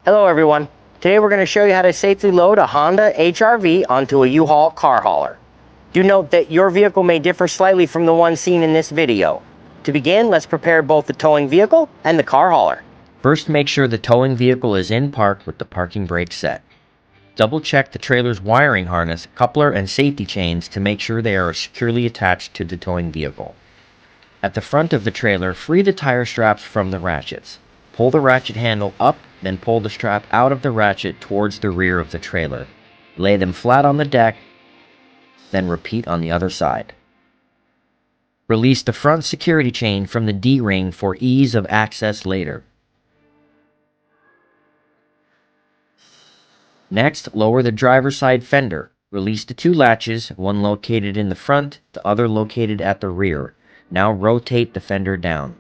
Hello everyone. Today we're going to show you how to safely load a Honda HR-V onto a U-Haul car hauler. Do note that your vehicle may differ slightly from the one seen in this video. To begin, let's prepare both the towing vehicle and the car hauler. First, make sure the towing vehicle is in park with the parking brake set. Double check the trailer's wiring harness, coupler, and safety chains to make sure they are securely attached to the towing vehicle. At the front of the trailer, free the tire straps from the ratchets. Pull the ratchet handle up, then pull the strap out of the ratchet towards the rear of the trailer. Lay them flat on the deck, then repeat on the other side. Release the front security chain from the D-ring for ease of access later. Next, lower the driver's side fender. Release the two latches, one located in the front, the other located at the rear. Now rotate the fender down.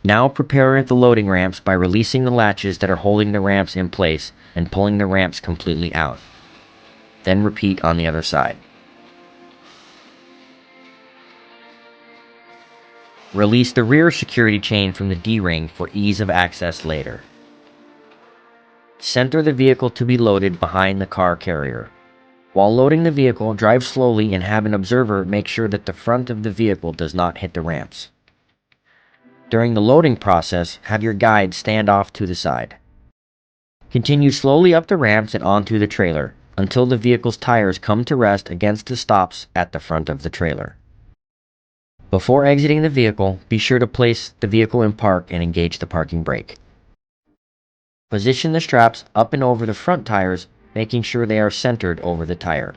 Now prepare the loading ramps by releasing the latches that are holding the ramps in place and pulling the ramps completely out. Then repeat on the other side. Release the rear security chain from the D-ring for ease of access later. Center the vehicle to be loaded behind the car carrier. While loading the vehicle, drive slowly and have an observer make sure that the front of the vehicle does not hit the ramps. During the loading process, have your guide stand off to the side. Continue slowly up the ramps and onto the trailer until the vehicle's tires come to rest against the stops at the front of the trailer. Before exiting the vehicle, be sure to place the vehicle in park and engage the parking brake. Position the straps up and over the front tires, making sure they are centered over the tire.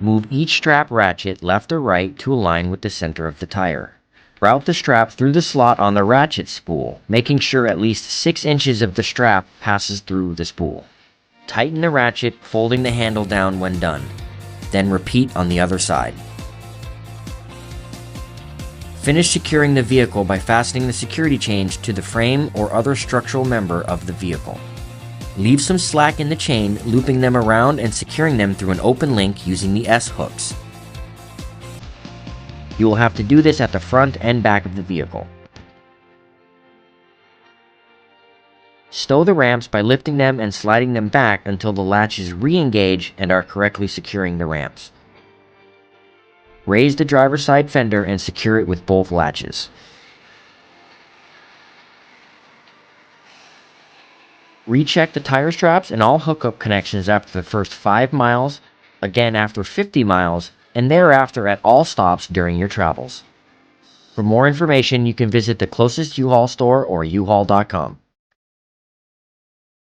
Move each strap ratchet left or right to align with the center of the tire. Route the strap through the slot on the ratchet spool, making sure at least 6 inches of the strap passes through the spool. Tighten the ratchet, folding the handle down when done. Then repeat on the other side. Finish securing the vehicle by fastening the security chains to the frame or other structural member of the vehicle. Leave some slack in the chain, looping them around and securing them through an open link using the S-hooks. You will have to do this at the front and back of the vehicle. Stow the ramps by lifting them and sliding them back until the latches re-engage and are correctly securing the ramps. Raise the driver's side fender and secure it with both latches. Recheck the tire straps and all hookup connections after the first 5 miles, again after 50 miles, and thereafter at all stops during your travels. For more information, you can visit the closest U-Haul store or uhaul.com.